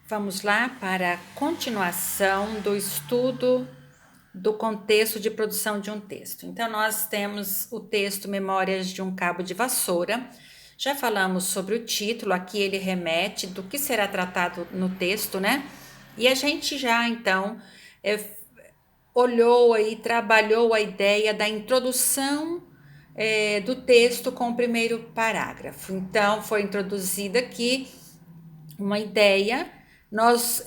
Vamos lá para a continuação do estudo do contexto de produção de um texto. Então, nós temos o texto Memórias de um Cabo de Vassoura. Já falamos sobre o título, aqui ele remete do que será tratado no texto, né? E a gente já, então, olhou aí, trabalhou a ideia da introdução do texto com o primeiro parágrafo. Então, foi introduzida aqui uma ideia, nós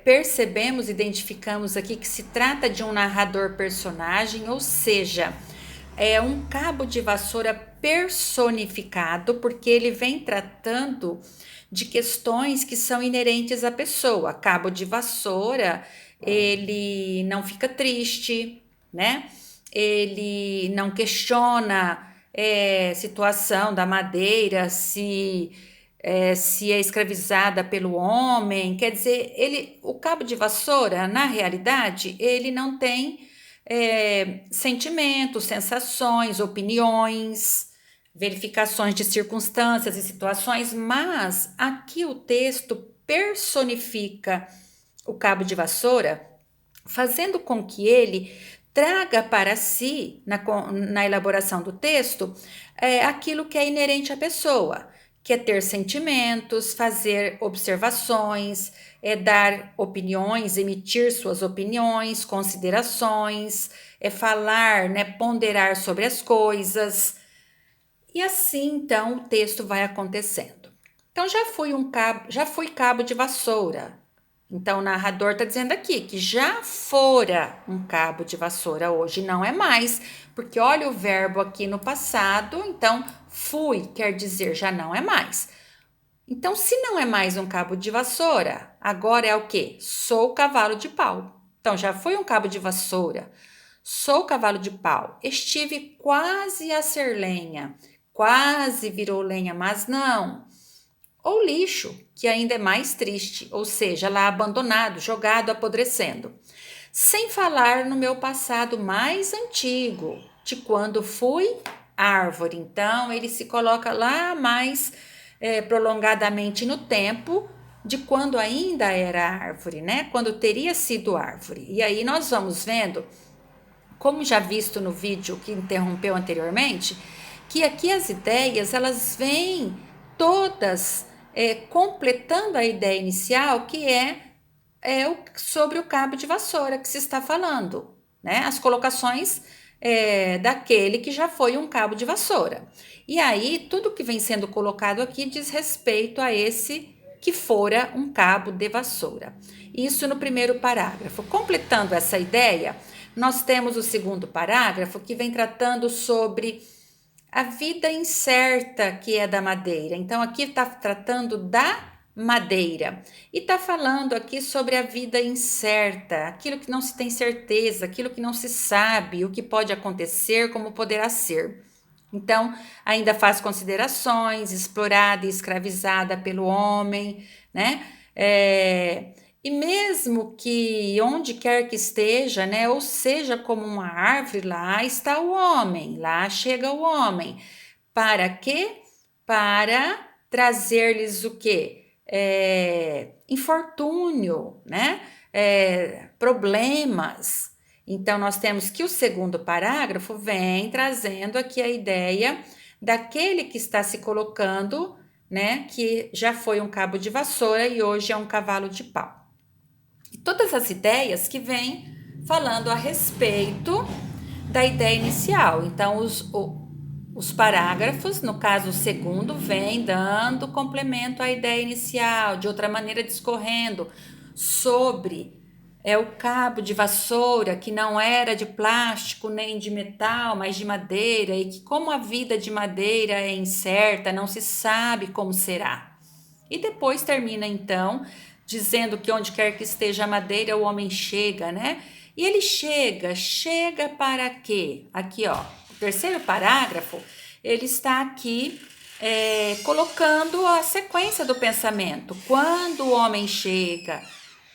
percebemos, identificamos aqui que se trata de um narrador personagem, ou seja, é um cabo de vassoura personificado, porque ele vem tratando de questões que são inerentes à pessoa. Cabo de vassoura, ele não fica triste, né? Ele não questiona situação da madeira, se é escravizada pelo homem, quer dizer, o cabo de vassoura, na realidade, ele não tem sentimentos, sensações, opiniões, verificações de circunstâncias e situações, mas aqui o texto personifica o cabo de vassoura, fazendo com que ele traga para si, na elaboração do texto, aquilo que é inerente à pessoa, que é ter sentimentos, fazer observações, dar opiniões, emitir suas opiniões, considerações, falar, né, ponderar sobre as coisas. E assim, então, o texto vai acontecendo. Então, já fui cabo de vassoura. Então, o narrador está dizendo aqui que já fora um cabo de vassoura, hoje não é mais, porque olha o verbo aqui no passado, então fui quer dizer já não é mais. Então, se não é mais um cabo de vassoura, agora é o quê? Sou cavalo de pau. Então, já fui um cabo de vassoura, sou cavalo de pau, estive quase a ser lenha, quase virou lenha, mas não. Ou lixo, que ainda é mais triste, ou seja, lá abandonado, jogado, apodrecendo. Sem falar no meu passado mais antigo, de quando fui árvore. Então, ele se coloca lá mais prolongadamente no tempo de quando ainda era árvore, né? Quando teria sido árvore. E aí nós vamos vendo, como já visto no vídeo que interrompeu anteriormente, que aqui as ideias elas vêm todas completando a ideia inicial, que sobre o cabo de vassoura que se está falando, né? As colocações daquele que já foi um cabo de vassoura. E aí, tudo que vem sendo colocado aqui diz respeito a esse que fora um cabo de vassoura. Isso no primeiro parágrafo. Completando essa ideia, nós temos o segundo parágrafo que vem tratando sobre a vida incerta que é da madeira. Então, aqui está tratando da madeira e está falando aqui sobre a vida incerta, aquilo que não se tem certeza, aquilo que não se sabe, o que pode acontecer, como poderá ser. Então, ainda faz considerações, explorada e escravizada pelo homem, né? E mesmo que onde quer que esteja, né, ou seja, como uma árvore, lá está o homem, lá chega o homem. Para quê? Para trazer-lhes o quê? Infortúnio, né? Problemas. Então, nós temos que o segundo parágrafo vem trazendo aqui a ideia daquele que está se colocando, né? Que já foi um cabo de vassoura e hoje é um cavalo de pau. E todas as ideias que vêm falando a respeito da ideia inicial. Então, os parágrafos, no caso o segundo, vem dando complemento à ideia inicial, de outra maneira discorrendo sobre o cabo de vassoura, que não era de plástico nem de metal, mas de madeira, e que como a vida de madeira é incerta, não se sabe como será. E depois termina então dizendo que onde quer que esteja a madeira, o homem chega, né? E ele chega para quê? Aqui, ó, o terceiro parágrafo, ele está aqui colocando a sequência do pensamento. Quando o homem chega,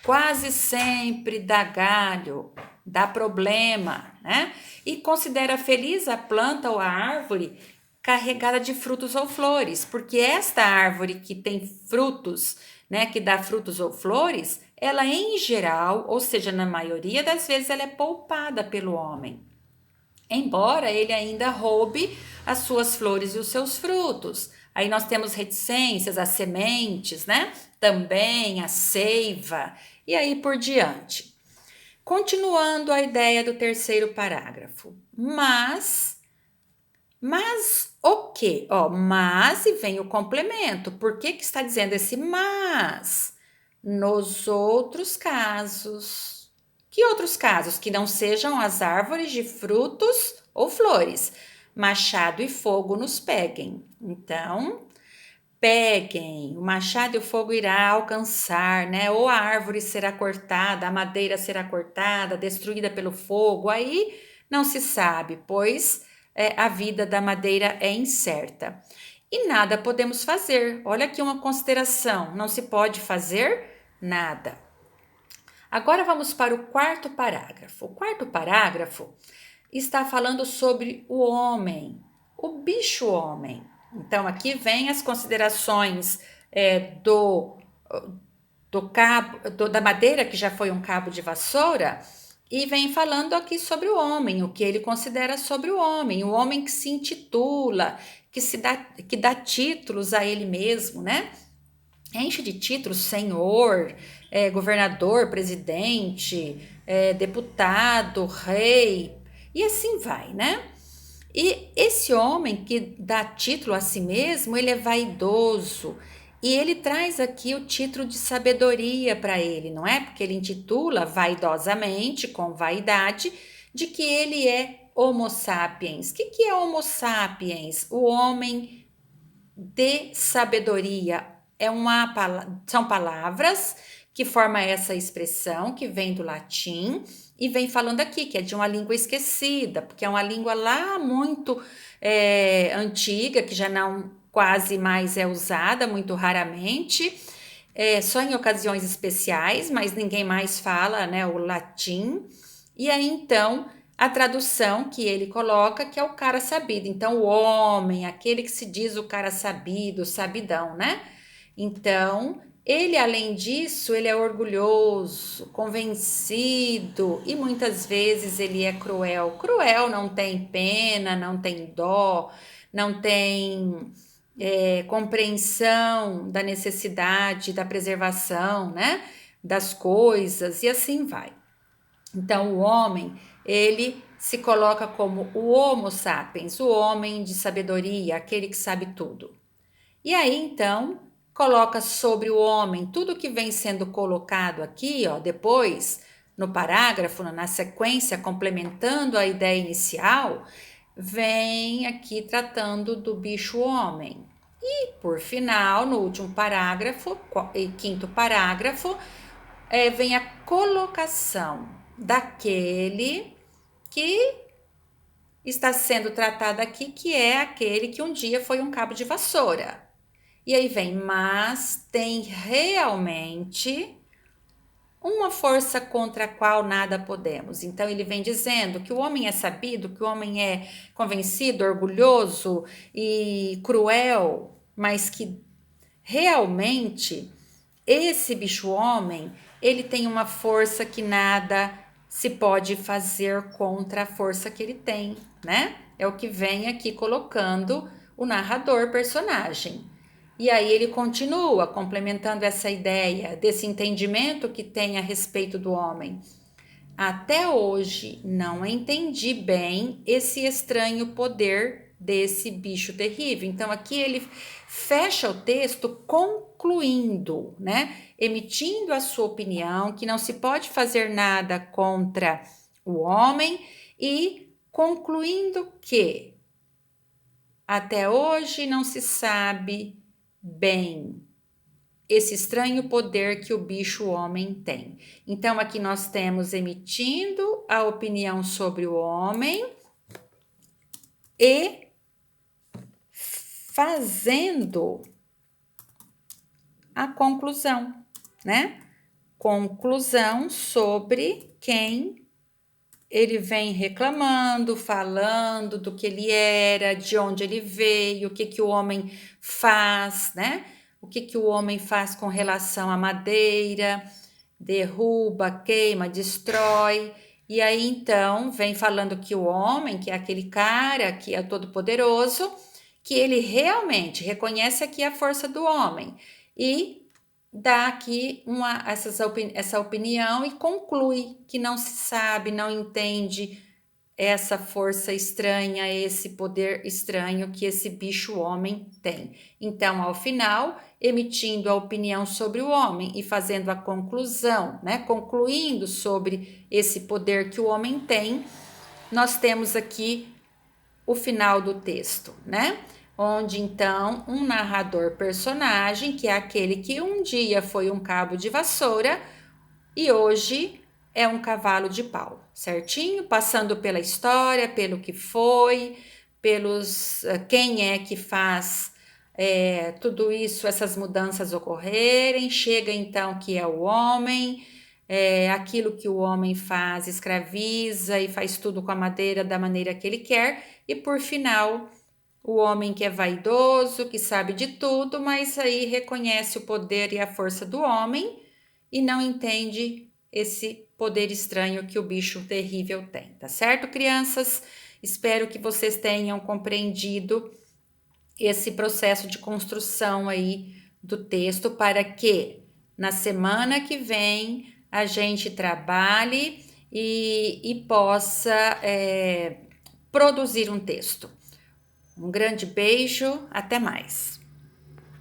quase sempre dá galho, dá problema, né? E considera feliz a planta ou a árvore carregada de frutos ou flores, porque esta árvore que tem frutos, né, que dá frutos ou flores, ela em geral, ou seja, na maioria das vezes, ela é poupada pelo homem, embora ele ainda roube as suas flores e os seus frutos. Aí nós temos reticências, as sementes, né? Também a seiva, e aí por diante. Continuando a ideia do terceiro parágrafo. Mas o quê? Ó, mas e vem o complemento. Por que que está dizendo esse mas? Nos outros casos. Que outros casos? Que não sejam as árvores de frutos ou flores. Machado e fogo nos peguem. Então, peguem, o machado e o fogo irá alcançar, né? Ou a árvore será cortada, a madeira será cortada, destruída pelo fogo. Aí não se sabe, pois a vida da madeira é incerta. E nada podemos fazer. Olha aqui uma consideração: não se pode fazer nada. Agora vamos para o quarto parágrafo. O quarto parágrafo está falando sobre o homem, o bicho-homem. Então, aqui vem as considerações do, da madeira, que já foi um cabo de vassoura, e vem falando aqui sobre o homem, o que ele considera sobre o homem que se intitula, que dá títulos a ele mesmo, né? Enche de títulos, senhor, governador, presidente, deputado, rei, e assim vai, né? E esse homem que dá título a si mesmo, ele é vaidoso. E ele traz aqui o título de sabedoria para ele, não é? Porque ele intitula vaidosamente, com vaidade, de que ele é Homo sapiens. O que é Homo sapiens? O homem de sabedoria. São palavras que formam essa expressão, que vem do latim, e vem falando aqui que é de uma língua esquecida, porque é uma língua lá muito antiga, que já não quase mais é usada, muito raramente, só em ocasiões especiais, mas ninguém mais fala, né, o latim. E aí então a tradução que ele coloca, que é o cara sabido. Então, o homem, aquele que se diz o cara sabido, sabidão, né? Então, ele, além disso, ele é orgulhoso, convencido e muitas vezes ele é cruel. Cruel, não tem pena, não tem dó, não tem compreensão da necessidade, da preservação, né? Das coisas e assim vai. Então, o homem, ele se coloca como o Homo sapiens, o homem de sabedoria, aquele que sabe tudo. E aí, então, coloca sobre o homem tudo que vem sendo colocado aqui, ó, depois, no parágrafo, na sequência, complementando a ideia inicial, vem aqui tratando do bicho-homem. E, por final, no último parágrafo, quinto parágrafo, vem a colocação daquele que está sendo tratado aqui, que é aquele que um dia foi um cabo de vassoura. E aí vem, mas tem realmente uma força contra a qual nada podemos. Então ele vem dizendo que o homem é sabido, que o homem é convencido, orgulhoso e cruel, mas que realmente esse bicho-homem, ele tem uma força que nada se pode fazer contra a força que ele tem, né? É o que vem aqui colocando o narrador personagem. E aí ele continua complementando essa ideia desse entendimento que tem a respeito do homem. Até hoje não entendi bem esse estranho poder desse bicho terrível. Então aqui ele fecha o texto concluindo, né? Emitindo a sua opinião que não se pode fazer nada contra o homem e concluindo que até hoje não se sabe bem esse estranho poder que o bicho-homem tem. Então, aqui nós temos emitindo a opinião sobre o homem e fazendo a conclusão, né? Conclusão sobre quem ele vem reclamando, falando do que ele era, de onde ele veio, o que que o homem faz, né? O que que o homem faz com relação à madeira, derruba, queima, destrói. E aí então vem falando que o homem, que é aquele cara que é todo poderoso, que ele realmente reconhece aqui a força do homem e dá aqui essa opinião e conclui que não se sabe, não entende essa força estranha, esse poder estranho que esse bicho homem tem. Então, ao final, emitindo a opinião sobre o homem e fazendo a conclusão, né, concluindo sobre esse poder que o homem tem, nós temos aqui o final do texto, né? Onde então um narrador personagem, que é aquele que um dia foi um cabo de vassoura e hoje é um cavalo de pau, certinho? Passando pela história, pelo que foi, pelos quem é que faz tudo isso, essas mudanças ocorrerem. Chega então que é o homem, aquilo que o homem faz, escraviza e faz tudo com a madeira da maneira que ele quer, e por final, o homem que é vaidoso, que sabe de tudo, mas aí reconhece o poder e a força do homem e não entende esse poder estranho que o bicho terrível tem, tá certo, crianças? Espero que vocês tenham compreendido esse processo de construção aí do texto para que na semana que vem a gente trabalhe e possa produzir um texto. Um grande beijo, até mais.